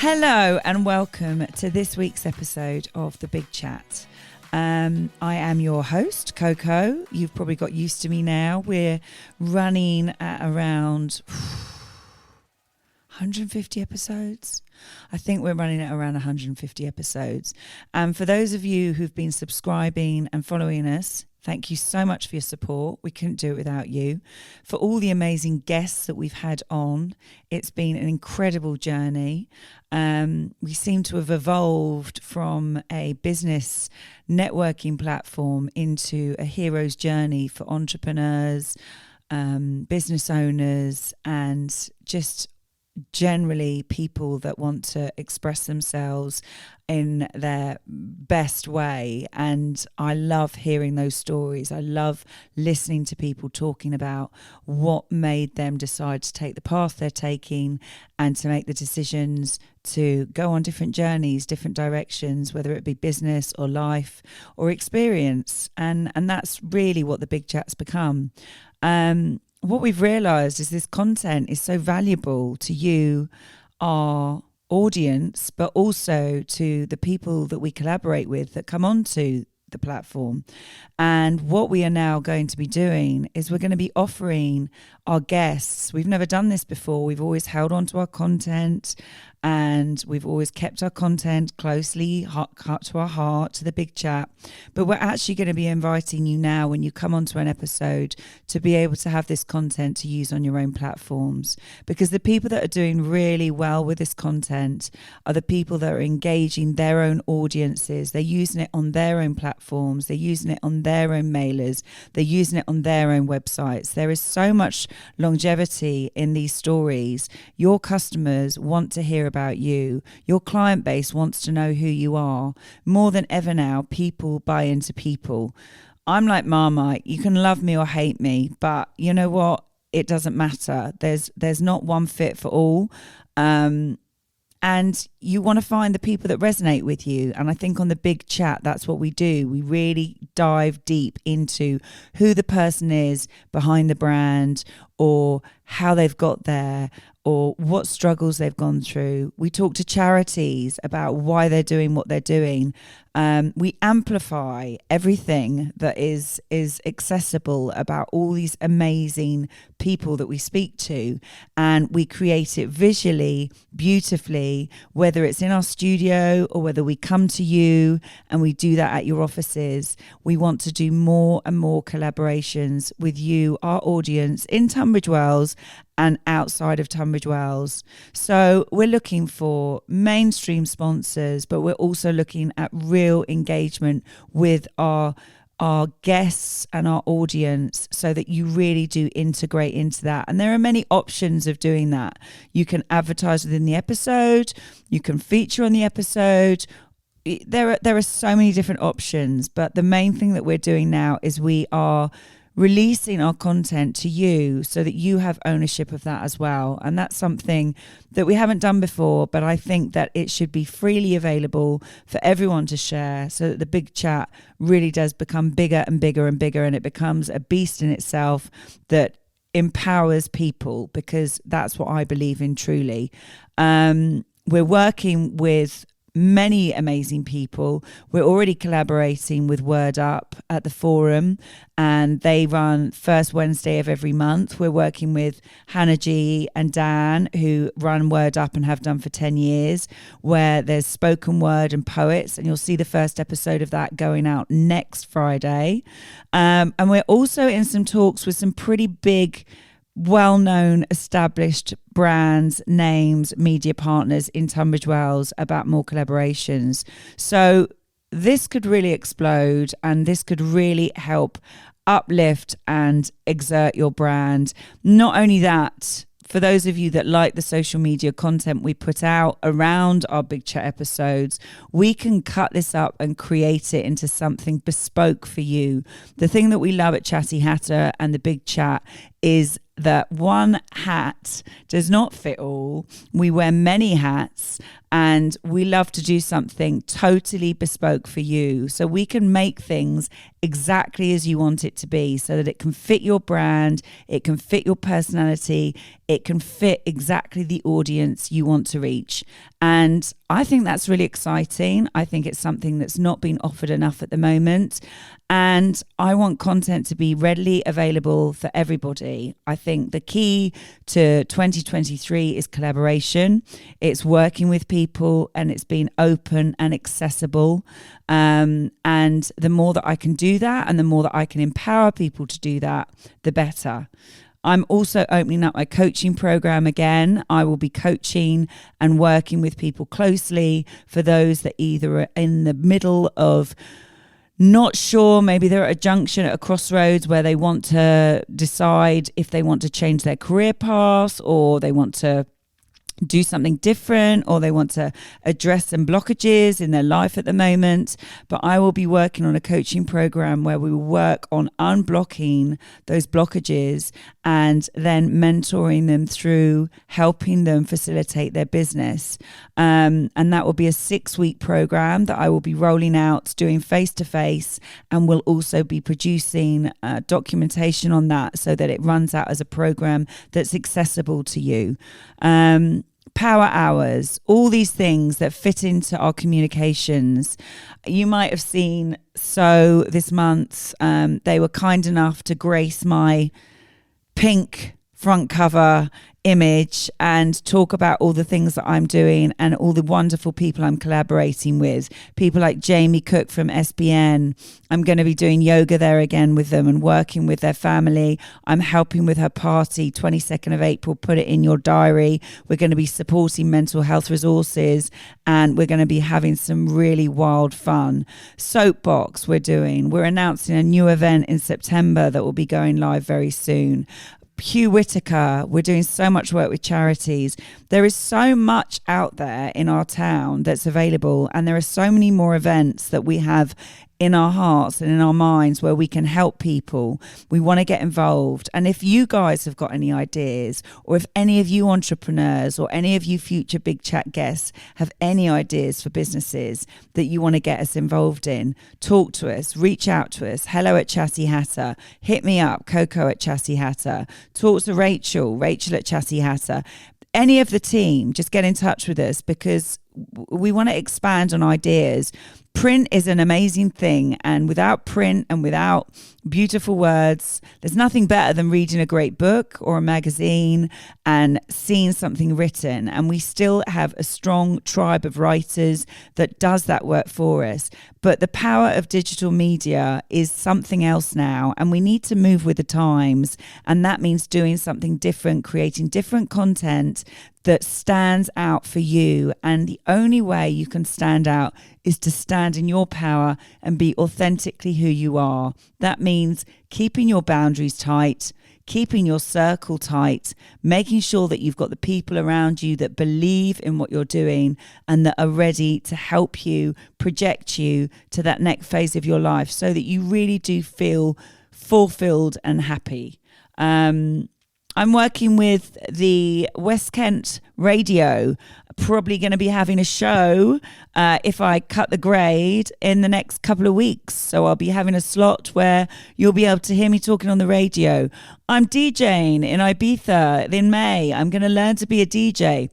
Hello and welcome to this week's episode of The Big Chat. I am your host, Coco. You've probably got used to me now. We're running at around 150 episodes. I think we're running at around 150 episodes. And for those of you who've been subscribing and following us, thank you so much for your support. We couldn't do it without you. For all the amazing guests that we've had on, it's been an incredible journey. We seem to have evolved from a business networking platform into a hero's journey for entrepreneurs, business owners, and just generally people that want to express themselves in their best way. And I love hearing those stories. I love listening to people talking about what made them decide to take the path they're taking and to make the decisions to go on different journeys, different directions, whether it be business or life or experience. And that's really what the Big Chat's become. What we've realised is this content is so valuable to you, our audience, but also to the people that we collaborate with that come onto the platform. And what we are now going to be doing is we're going to be offering our guests. We've never done this before. We've always held on to our content and we've always kept our content closely cut to our heart, to the Big Chat. But we're actually going to be inviting you now, when you come onto an episode, to be able to have this content to use on your own platforms. Because the people that are doing really well with this content are the people that are engaging their own audiences. They're using it on their own platforms. They're using it on their own mailers. They're using it on their own websites. There is so much longevity in these stories. Your customers want to hear about you. Your client base wants to know who you are. More than ever now, people buy into people. I'm like Marmite. You can love me or hate me, but you know what? It doesn't matter. There's not one fit for all. And you want to find the people that resonate with you. And I think on the Big Chat, that's what we do. We really dive deep into who the person is behind the brand, or how they've got there, or what struggles they've gone through. We talk to charities about why they're doing what they're doing. We amplify everything that is accessible about all these amazing people that we speak to, and we create it visually, beautifully, whether it's in our studio or whether we come to you and we do that at your offices. We want to do more and more collaborations with you, our audience, in Tunbridge Wells and outside of Tunbridge Wells. So we're looking for mainstream sponsors, but we're also looking at real engagement with our guests and our audience, so that you really do integrate into that. And there are many options of doing that. You can advertise within the episode, you can feature on the episode. There are so many different options, but the main thing that we're doing now is we are releasing our content to you so that you have ownership of that as well. And that's something that we haven't done before, but I think that it should be freely available for everyone to share, so that the Big Chat really does become bigger and bigger and bigger, and it becomes a beast in itself that empowers people, because that's what I believe in truly. We're working with many amazing people. We're already collaborating with Word Up at the Forum, and they run first Wednesday of every month. We're working with Hannah G and Dan, who run Word Up and have done for 10 years, where there's spoken word and poets, and you'll see the first episode of that going out next Friday. And we're also in some talks with some pretty big, well-known, established brands, names, media partners in Tunbridge Wells about more collaborations. So this could really explode, and this could really help uplift and exert your brand. Not only that, for those of you that like the social media content we put out around our Big Chat episodes, we can cut this up and create it into something bespoke for you. The thing that we love at Chatty Hatter and the Big Chat is that one hat does not fit all. We wear many hats, And we love to do something totally bespoke for you. So we can make things exactly as you want it to be, so that it can fit your brand, it can fit your personality, it can fit exactly the audience you want to reach. And I think that's really exciting. I think it's something that's not been offered enough at the moment. And I want content to be readily available for everybody. I think the key to 2023 is collaboration. It's working with people, and it's being open and accessible. And the more that I can do that, and the more that I can empower people to do that, the better. I'm also opening up my coaching program again. I will be coaching and working with people closely for those that either are in the middle of not sure, maybe they're at a junction, at a crossroads where they want to decide if they want to change their career path, or they want to do something different, or they want to address some blockages in their life at the moment. But I will be working on a coaching program where we will work on unblocking those blockages and then mentoring them through helping them facilitate their business. And that will be a 6-week program that I will be rolling out, doing face-to-face, and will also be producing documentation on that so that it runs out as a program that's accessible to you. Power hours, all these things that fit into our communications. You might have seen, so this month, they were kind enough to grace my pink front cover image and talk about all the things that I'm doing and all the wonderful people I'm collaborating with. People like Jamie Cook from SBN. I'm going to be doing yoga there again with them and working with their family. I'm helping with her party, 22nd of April. Put it in your diary. We're going to be supporting mental health resources, and we're going to be having some really wild fun. Soapbox we're announcing a new event in September that will be going live very soon. Hugh Whitaker, we're doing so much work with charities. There is so much out there in our town that's available, and there are so many more events that we have in our hearts and in our minds where we can help people. We want to get involved. And if you guys have got any ideas, or if any of you entrepreneurs or any of you future Big Chat guests have any ideas for businesses that you want to get us involved in, talk to us, reach out to us, hello@ChassyHatter, hit me up, Coco@ChassyHatter, talk to Rachel at Chassis Hatter. Any of the team, just get in touch with us, because we want to expand on ideas. Print is an amazing thing, and without print and without beautiful words, there's nothing better than reading a great book or a magazine and seeing something written. And we still have a strong tribe of writers that does that work for us. But the power of digital media is something else now, and we need to move with the times. And that means doing something different, creating different content that stands out for you. And the only way you can stand out is to stand in your power and be authentically who you are. That means keeping your boundaries tight, keeping your circle tight, making sure that you've got the people around you that believe in what you're doing and that are ready to help you, project you to that next phase of your life, so that you really do feel fulfilled and happy. I'm working with the West Kent Radio, probably going to be having a show, if I cut the grade, in the next couple of weeks. So I'll be having a slot where you'll be able to hear me talking on the radio. I'm DJing in Ibiza in May. I'm going to learn to be a DJ.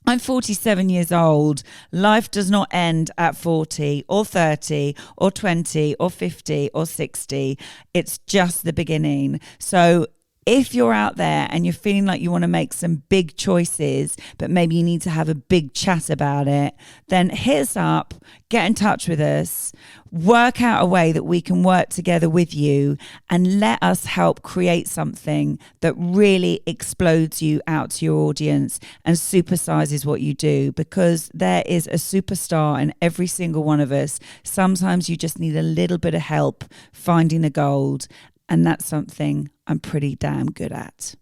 I'm 47 years old. Life does not end at 40 or 30 or 20 or 50 or 60. It's just the beginning. So if you're out there and you're feeling like you want to make some big choices, but maybe you need to have a big chat about it, then hit us up, get in touch with us, work out a way that we can work together with you, and let us help create something that really explodes you out to your audience and supersizes what you do, because there is a superstar in every single one of us. Sometimes you just need a little bit of help finding the gold. And that's something I'm pretty damn good at.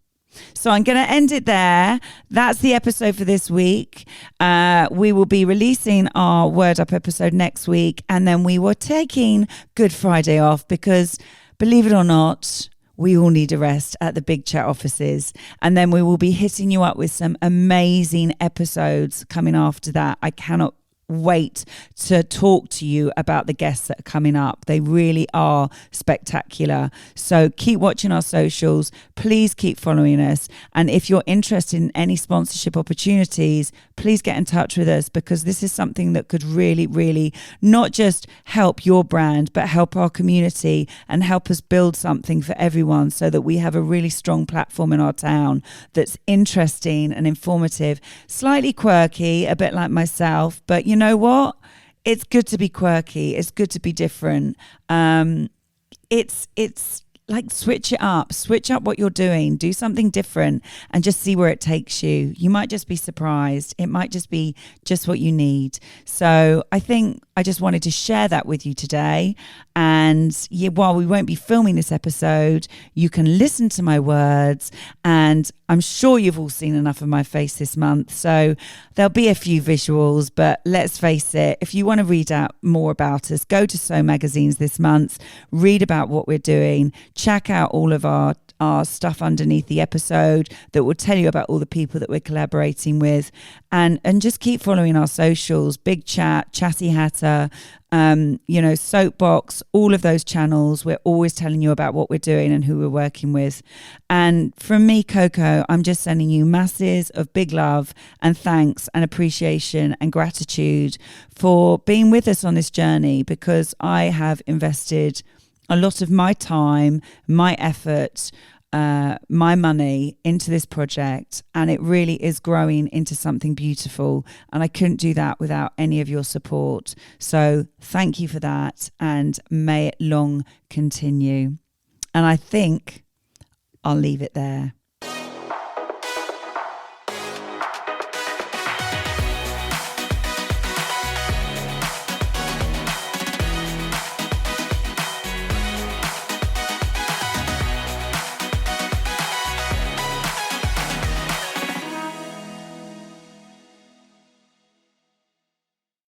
So I'm going to end it there. That's the episode for this week. We will be releasing our Word Up episode next week. And then we were taking Good Friday off because, believe it or not, we all need a rest at the Big Chat offices. And then we will be hitting you up with some amazing episodes coming after that. I cannot wait to talk to you about the guests that are coming up. They really are spectacular. So keep watching our socials. Please keep following us. And if you're interested in any sponsorship opportunities, please get in touch with us, because this is something that could really, really not just help your brand, but help our community and help us build something for everyone, so that we have a really strong platform in our town that's interesting and informative, slightly quirky, a bit like myself, but you know what? It's good to be quirky. It's good to be different. It's like switch up what you're doing, do something different, and just see where it takes you. You might just be surprised. It might just be just what you need. So I think I just wanted to share that with you today. And while we won't be filming this episode, you can listen to my words, and I'm sure you've all seen enough of my face this month. So there'll be a few visuals, but let's face it, if you want to read out more about us, go to So Magazines this month, read about what we're doing, check out all of our stuff underneath the episode that will tell you about all the people that we're collaborating with, and just keep following our socials, Big Chat, Chatty Hatter, Soapbox, all of those channels. We're always telling you about what we're doing and who we're working with. And from me, Coco, I'm just sending you masses of big love and thanks and appreciation and gratitude for being with us on this journey, because I have invested a lot of my time, my effort, my money into this project, and it really is growing into something beautiful, and I couldn't do that without any of your support. So thank you for that, and may it long continue. And I think I'll leave it there.